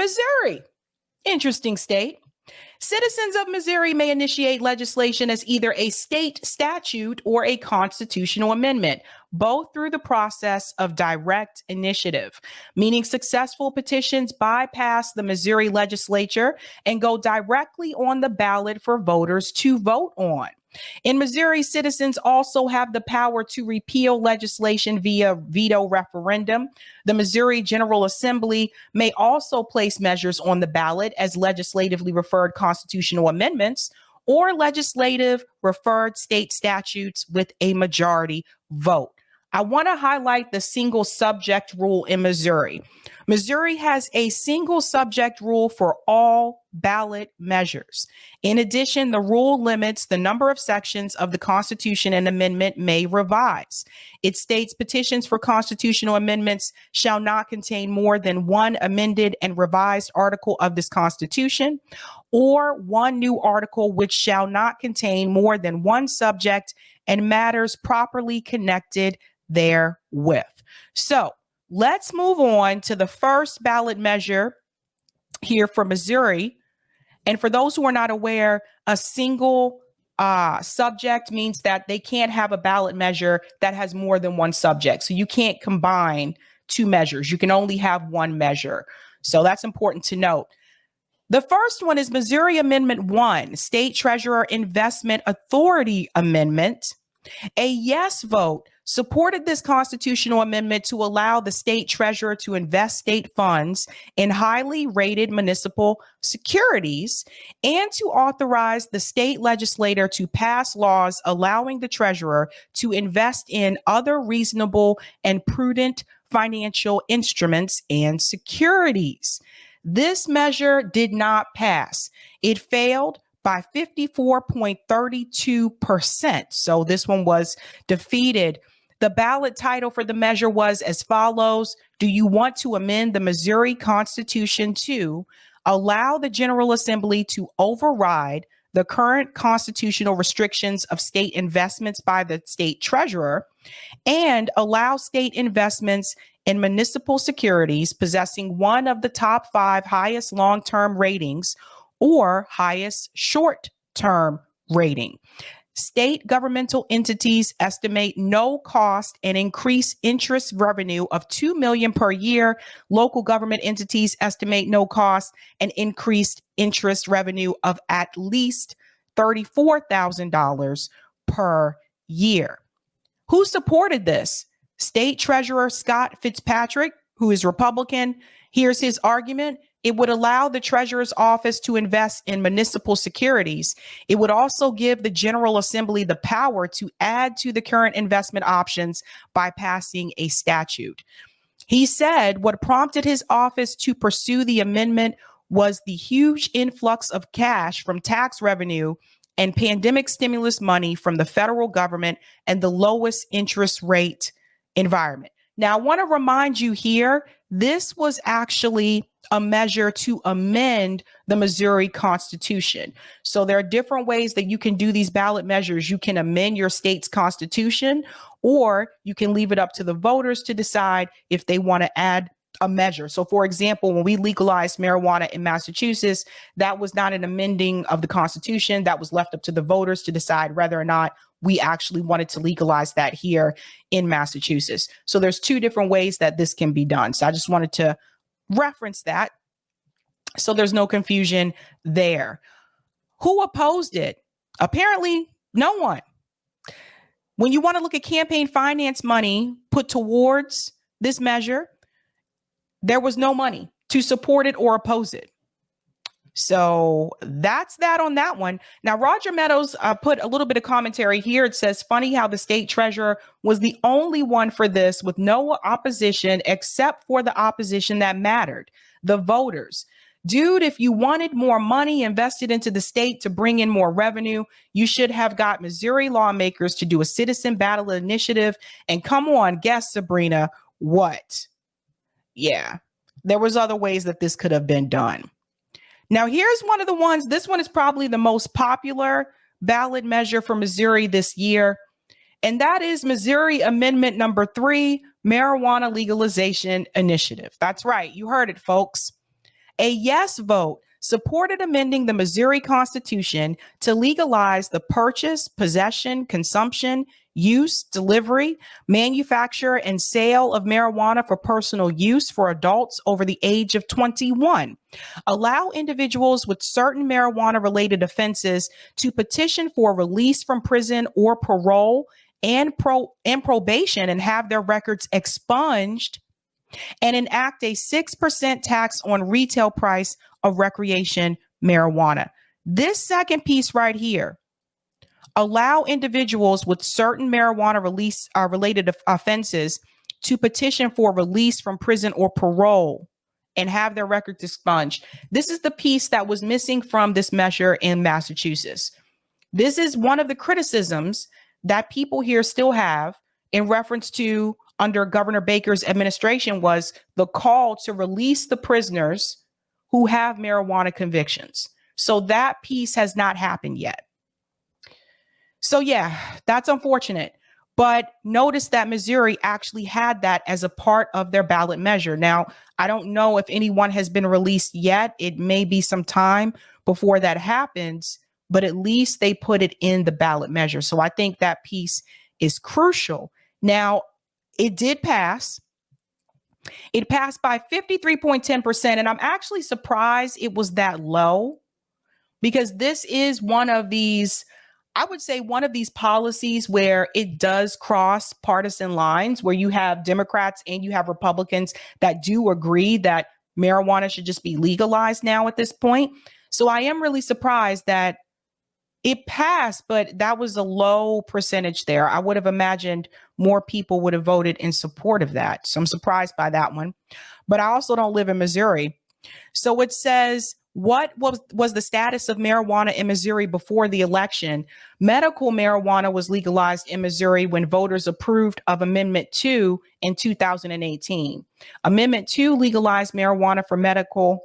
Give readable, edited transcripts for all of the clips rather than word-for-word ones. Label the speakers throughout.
Speaker 1: Missouri, interesting state. Citizens of Missouri may initiate legislation as either a state statute or a constitutional amendment, both through the process of direct initiative, meaning successful petitions bypass the Missouri legislature and go directly on the ballot for voters to vote on. In Missouri, citizens also have the power to repeal legislation via veto referendum. The Missouri General Assembly may also place measures on the ballot as legislatively referred constitutional amendments or legislative referred state statutes with a majority vote. I want to highlight the single subject rule in Missouri. Missouri has a single subject rule for all ballot measures. In addition, the rule limits the number of sections of the Constitution an amendment may revise. It states petitions for constitutional amendments shall not contain more than one amended and revised article of this Constitution, or one new article which shall not contain more than one subject and matters properly connected therewith. So let's move on to the first ballot measure here for Missouri. And for those who are not aware, a single subject means that they can't have a ballot measure that has more than one subject. So you can't combine two measures. You can only have one measure. So that's important to note. The first one is Missouri Amendment 1, State Treasurer Investment Authority Amendment. A yes vote supported this constitutional amendment to allow the state treasurer to invest state funds in highly rated municipal securities and to authorize the state legislator to pass laws allowing the treasurer to invest in other reasonable and prudent financial instruments and securities. This measure did not pass. It failed by 54.32%. So this one was defeated. The ballot title for the measure was as follows: do you want to amend the Missouri Constitution to allow the General Assembly to override the current constitutional restrictions of state investments by the state treasurer and allow state investments in municipal securities possessing one of the top 5 highest long-term ratings or highest short-term rating? State governmental entities estimate no cost and increase interest revenue of $2 million per year. Local government entities estimate no cost and increased interest revenue of at least $34,000 per year. Who supported this? State Treasurer Scott Fitzpatrick, who is Republican. Here's his argument. It would allow the treasurer's office to invest in municipal securities. It would also give the General Assembly the power to add to the current investment options by passing a statute. He said what prompted his office to pursue the amendment was the huge influx of cash from tax revenue and pandemic stimulus money from the federal government and the lowest interest rate environment. Now, I want to remind you here, this was actually a measure to amend the Missouri Constitution. So there are different ways that you can do these ballot measures. You can amend your state's constitution, or you can leave it up to the voters to decide if they want to add a measure. So for example, when we legalized marijuana in Massachusetts, that was not an amending of the Constitution. That was left up to the voters to decide whether or not we actually wanted to legalize that here in Massachusetts. So there's two different ways that this can be done. So I just wanted to reference that so there's no confusion there. Who opposed it? Apparently no one. When you want to look at campaign finance money put towards this measure, there was no money to support it or oppose it. So that's that on that one. Now, Roger Meadows put a little bit of commentary here. It says, funny how the state treasurer was the only one for this with no opposition except for the opposition that mattered, the voters. Dude, if you wanted more money invested into the state to bring in more revenue, you should have got Missouri lawmakers to do a citizen battle initiative. And come on, guess, Sabrina, what? Yeah, there was other ways that this could have been done. Now, here's one of the ones. This one is probably the most popular ballot measure for Missouri this year, and that is Missouri Amendment number 3, Marijuana Legalization Initiative. That's right. You heard it, folks. A yes vote supported amending the Missouri Constitution to legalize the purchase, possession, consumption, use, delivery, manufacture, and sale of marijuana for personal use for adults over the age of 21. Allow individuals with certain marijuana-related offenses to petition for release from prison or parole and probation and have their records expunged, and enact a 6% tax on retail price of recreation marijuana. This second piece right here, allow individuals with certain marijuana related offenses to petition for release from prison or parole and have their records expunged. This is the piece that was missing from this measure in Massachusetts. This is one of the criticisms that people here still have in reference to under Governor Baker's administration was the call to release the prisoners who have marijuana convictions. So that piece has not happened yet. So yeah, that's unfortunate. But notice that Missouri actually had that as a part of their ballot measure. Now, I don't know if anyone has been released yet. It may be some time before that happens, but at least they put it in the ballot measure. So I think that piece is crucial. Now, it did pass. It passed by 53.10%. And I'm actually surprised it was that low, because this is one of these, I would say, one of these policies where it does cross partisan lines, where you have Democrats and you have Republicans that do agree that marijuana should just be legalized now at this point. So I am really surprised that it passed, but that was a low percentage there. I would have imagined more people would have voted in support of that. So I'm surprised by that one. But I also don't live in Missouri. So it says, what was the status of marijuana in Missouri before the election? Medical marijuana was legalized in Missouri when voters approved of Amendment 2 in 2018. Amendment 2 legalized marijuana for medical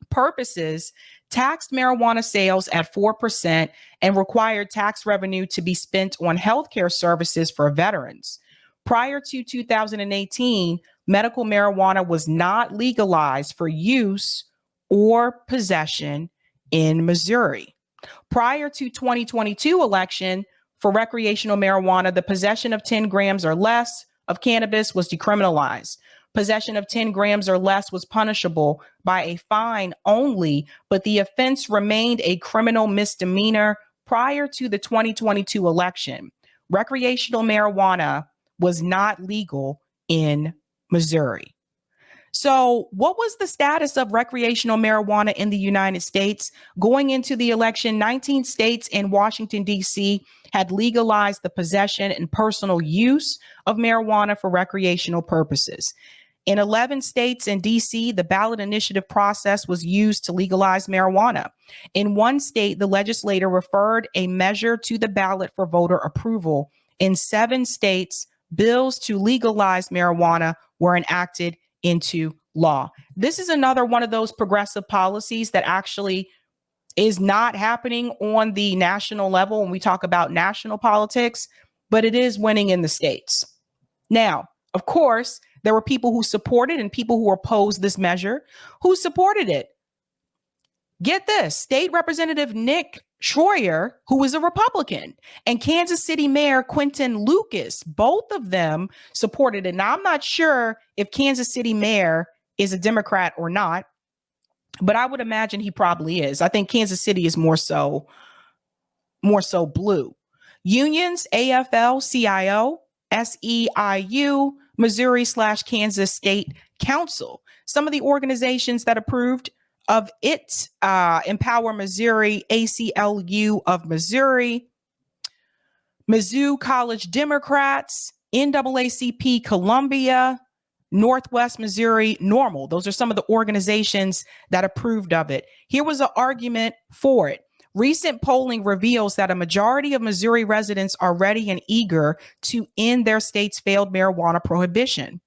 Speaker 1: purposes, taxed marijuana sales at 4%, and required tax revenue to be spent on healthcare services for veterans. Prior to 2018, medical marijuana was not legalized for use or possession in Missouri. Prior to 2022 election, for recreational marijuana, the possession of 10 grams or less of cannabis was decriminalized. Possession of 10 grams or less was punishable by a fine only, but the offense remained a criminal misdemeanor prior to the 2022 election. Recreational marijuana was not legal in Missouri. So what was the status of recreational marijuana in the United States? Going into the election, 19 states and Washington, D.C. had legalized the possession and personal use of marijuana for recreational purposes. In 11 states and D.C., the ballot initiative process was used to legalize marijuana. In one state, the legislature referred a measure to the ballot for voter approval. In 7 states, bills to legalize marijuana were enacted into law. This is another one of those progressive policies that actually is not happening on the national level when we talk about national politics, but it is winning in the states. Now, of course, there were people who supported and people who opposed this measure. Who supported it? Get this, State Representative Nick Schroyer, who is a Republican, and Kansas City Mayor Quentin Lucas, both of them supported it. Now, I'm not sure if Kansas City Mayor is a Democrat or not, but I would imagine he probably is. I think Kansas City is more so blue. Unions, AFL-CIO, SEIU, Missouri/Kansas State Council. Some of the organizations that approved of it, Empower Missouri, ACLU of Missouri, Mizzou College Democrats, NAACP Columbia, Northwest Missouri Normal. Those are some of the organizations that approved of it. Here was an argument for it. Recent polling reveals that a majority of Missouri residents are ready and eager to end their state's failed marijuana prohibition.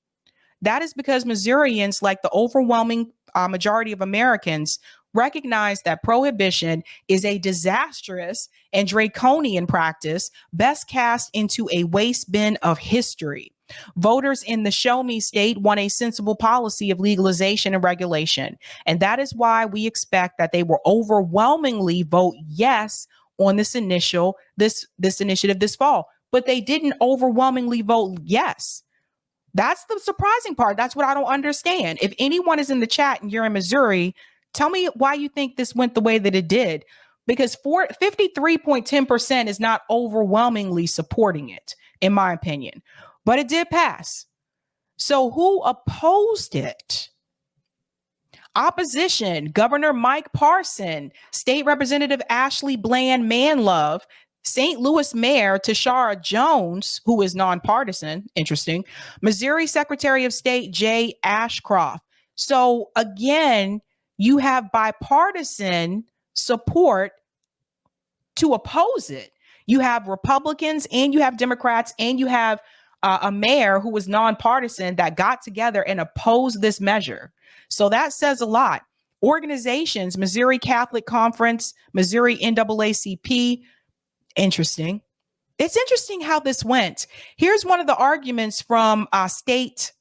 Speaker 1: That is because Missourians, like the overwhelming majority of Americans, recognize that prohibition is a disastrous and draconian practice best cast into a waste bin of history. Voters in the Show Me state want a sensible policy of legalization and regulation. And that is why we expect that they will overwhelmingly vote yes on this initiative this fall. But they didn't overwhelmingly vote yes. That's the surprising part. That's what I don't understand. If anyone is in the chat and you're in Missouri, tell me why you think this went the way that it did. Because 53.10% is not overwhelmingly supporting it, in my opinion. But it did pass. So who opposed it? Opposition: Governor Mike Parson, State Representative Ashley Bland Manlove, St. Louis Mayor Tashara Jones, who is nonpartisan, interesting, Missouri Secretary of State Jay Ashcroft. So again, you have bipartisan support to oppose it. You have Republicans and you have Democrats and you have a mayor who was nonpartisan that got together and opposed this measure. So that says a lot. Organizations: Missouri Catholic Conference, Missouri NAACP. Interesting. It's interesting how this went. Here's one of the arguments from State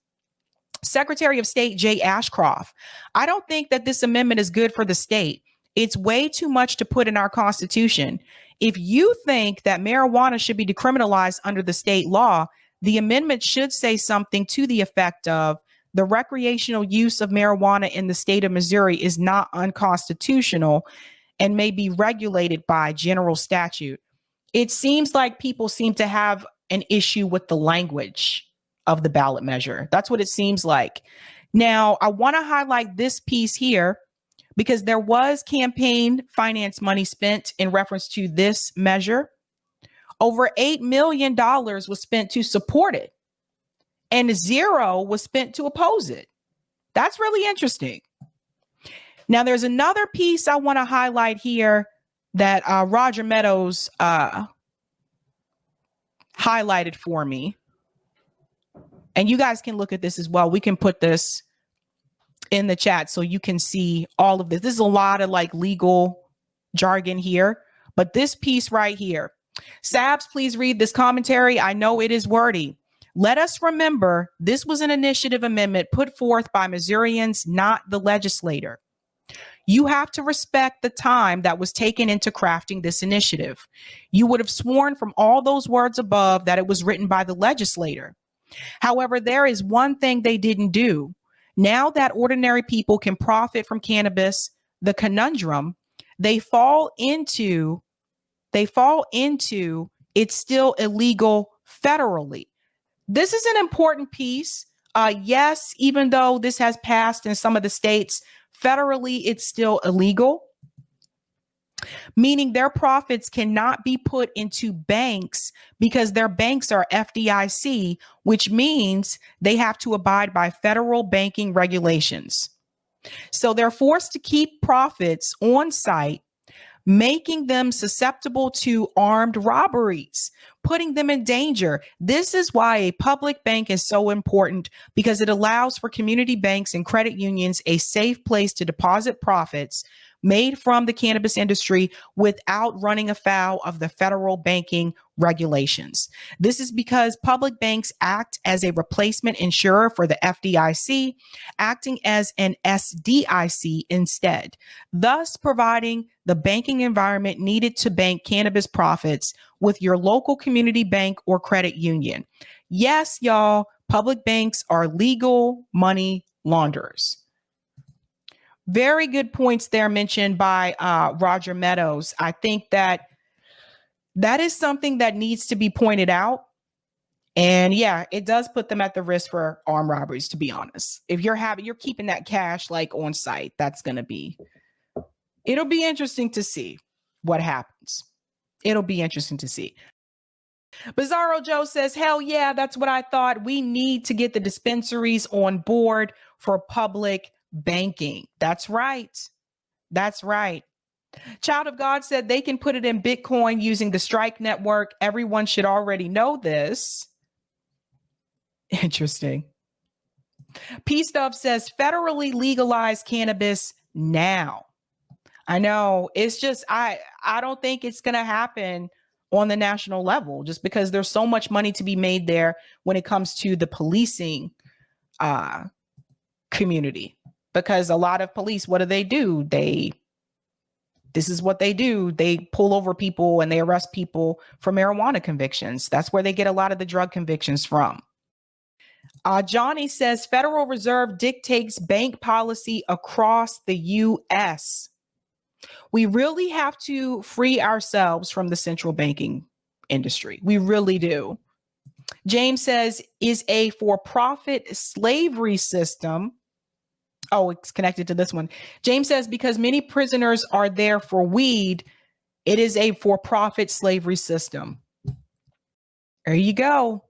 Speaker 1: Secretary of State Jay Ashcroft. I don't think that this amendment is good for the state. It's way too much to put in our Constitution. If you think that marijuana should be decriminalized under the state law, the amendment should say something to the effect of: the recreational use of marijuana in the state of Missouri is not unconstitutional and may be regulated by general statute. It seems like people seem to have an issue with the language of the ballot measure. That's what it seems like. Now, I want to highlight this piece here because there was campaign finance money spent in reference to this measure. Over $8 million was spent to support it, and zero was spent to oppose it. That's really interesting. Now, there's another piece I want to highlight here that Roger Meadows highlighted for me. And you guys can look at this as well. We can put this in the chat so you can see all of this. This is a lot of like legal jargon here, but this piece right here: Sabs, please read this commentary. I know it is wordy. Let us remember this was an initiative amendment put forth by Missourians, not the legislator. You have to respect the time that was taken into crafting this initiative. You would have sworn from all those words above that it was written by the legislator. However, there is one thing they didn't do. Now that ordinary people can profit from cannabis, the conundrum they fall into it's still illegal federally. This is an important piece. Yes, even though this has passed in some of the states, federally, it's still illegal, meaning their profits cannot be put into banks because their banks are FDIC, which means they have to abide by federal banking regulations. So they're forced to keep profits on site, making them susceptible to armed robberies, putting them in danger. This is why a public bank is so important, because it allows for community banks and credit unions a safe place to deposit profits made from the cannabis industry without running afoul of the federal banking regulations. This is because public banks act as a replacement insurer for the FDIC, acting as an SDIC instead, thus providing the banking environment needed to bank cannabis profits with your local community bank or credit union. Yes, y'all, public banks are legal money launderers. Very good points there mentioned by Roger Meadows. I think that is something that needs to be pointed out. And yeah, it does put them at the risk for armed robberies, to be honest. If you're keeping that cash like on site, it'll be interesting to see what happens. It'll be interesting to see. Bizarro Joe says, hell yeah, that's what I thought. We need to get the dispensaries on board for public banking. That's right. That's right. Child of God said they can put it in Bitcoin using the Strike network. Everyone should already know this. Interesting. P Stuff says federally legalize cannabis now. I know, it's just I don't think it's gonna happen on the national level, just because there's so much money to be made there when it comes to the policing community. Because a lot of police, what do? This is what they do. They pull over people and they arrest people for marijuana convictions. That's where they get a lot of the drug convictions from. Johnny says Federal Reserve dictates bank policy across the U.S. We really have to free ourselves from the central banking industry. We really do. James says, is a for-profit slavery system. Oh, it's connected to this one. James says, because many prisoners are there for weed, it is a for-profit slavery system. There you go.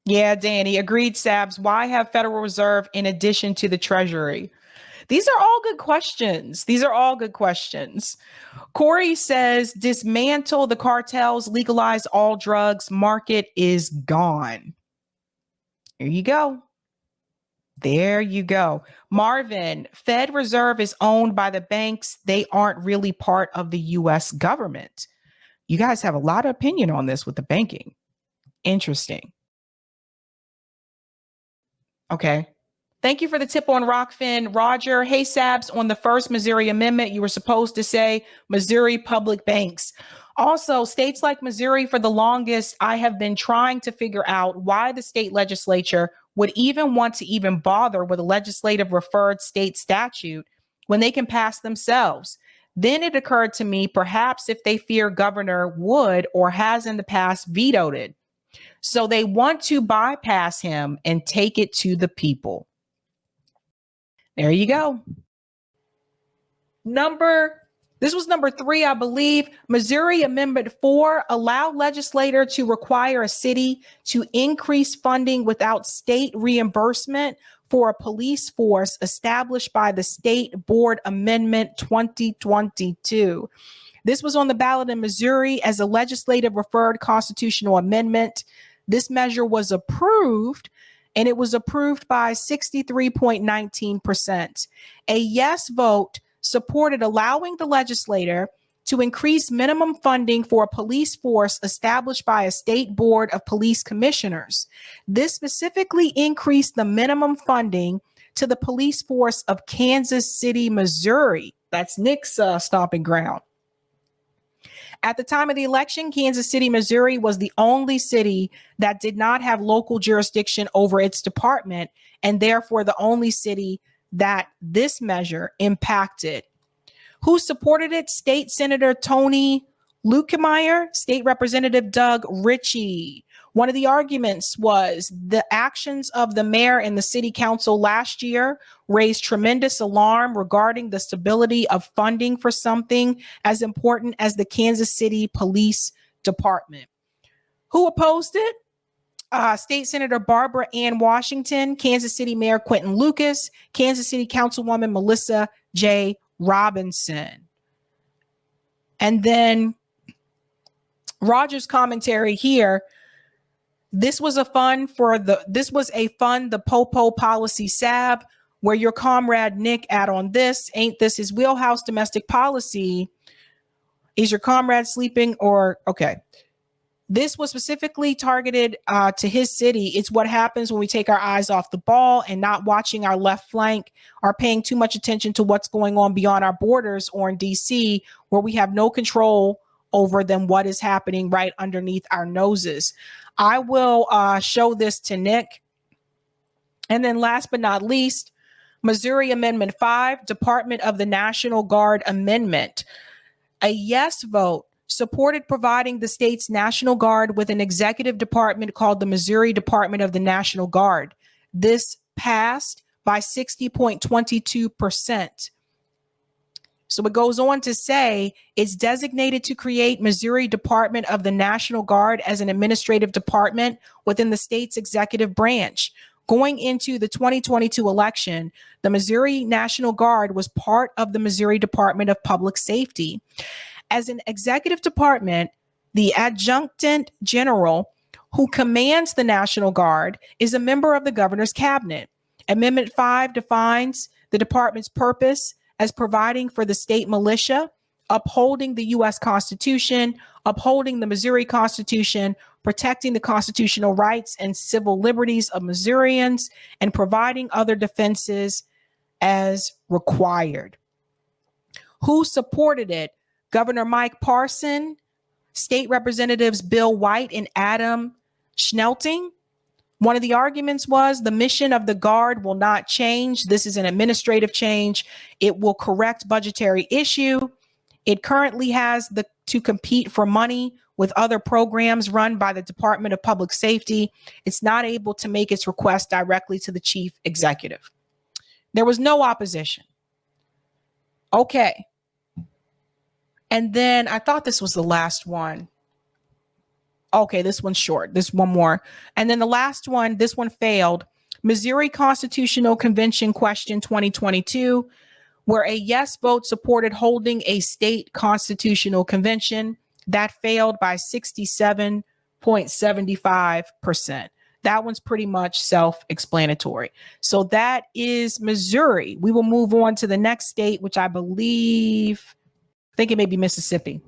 Speaker 1: Yeah, Danny, agreed, Sabs. Why have Federal Reserve in addition to the Treasury? These are all good questions. Corey says, dismantle the cartels, legalize all drugs, market is gone. There you go. Marvin, Fed Reserve is owned by the banks. They aren't really part of the U.S. government. You guys have a lot of opinion on this with the banking. Interesting. Okay. Thank you for the tip on Rockfin. Roger, hey, Sabs, on the first Missouri Amendment, you were supposed to say Missouri public banks. Also, states like Missouri, for the longest, I have been trying to figure out why the state legislature would even want to even bother with a legislative referred state statute when they can pass themselves. Then it occurred to me, perhaps if they fear governor would or has in the past vetoed it. So they want to bypass him and take it to the people. There you go. This was number 3, I believe. Missouri Amendment 4 allowed legislator to require a city to increase funding without state reimbursement for a police force established by the State Board Amendment 2022. This was on the ballot in Missouri as a legislative referred constitutional amendment. This measure was approved, and it was approved by 63.19%. A yes vote supported allowing the legislator to increase minimum funding for a police force established by a state board of police commissioners. This specifically increased the minimum funding to the police force of Kansas City, Missouri. That's Nick's stomping ground. At the time of the election, Kansas City, Missouri was the only city that did not have local jurisdiction over its department, and therefore the only city that this measure impacted. Who supported it? State Senator Tony Lukemeyer, State Representative Doug Ritchie. One of the arguments was the actions of the mayor and the city council last year raised tremendous alarm regarding the stability of funding for something as important as the Kansas City Police Department. Who opposed it? State Senator Barbara Ann Washington, Kansas City Mayor Quentin Lucas, Kansas City Councilwoman Melissa J. Robinson. And then Roger's commentary here. This was a fund, the Popo policy SAB, where your comrade Nick at on this. Ain't this his wheelhouse? Domestic policy. Is your comrade sleeping or okay? This was specifically targeted to his city. It's what happens when we take our eyes off the ball and not watching our left flank or paying too much attention to what's going on beyond our borders or in DC, where we have no control over than what is happening right underneath our noses. I will show this to Nick. And then last but not least, Missouri Amendment 5, Department of the National Guard Amendment. A yes vote supported providing the state's National Guard with an executive department called the Missouri Department of the National Guard. This passed by 60.22%. So it goes on to say it's designated to create Missouri Department of the National Guard as an administrative department within the state's executive branch. Going into the 2022 election, the Missouri National Guard was part of the Missouri Department of Public Safety. As an executive department, the adjutant general who commands the National Guard is a member of the governor's cabinet. Amendment 5 defines the department's purpose as providing for the state militia, upholding the U.S. Constitution, upholding the Missouri Constitution, protecting the constitutional rights and civil liberties of Missourians, and providing other defenses as required. Who supported it? Governor Mike Parson, State Representatives Bill White and Adam Schnelting. One of the arguments was the mission of the Guard will not change. This is an administrative change. It will correct budgetary issue. It currently has to compete for money with other programs run by the Department of Public Safety. It's not able to make its request directly to the chief executive. There was no opposition. Okay. And then I thought this was the last one. Okay, this one's short. This one more. And then the last one, this one failed. Missouri Constitutional Convention question 2022, where a yes vote supported holding a state constitutional convention. That failed by 67.75%. That one's pretty much self-explanatory. So that is Missouri. We will move on to the next state, which I think it may be Mississippi.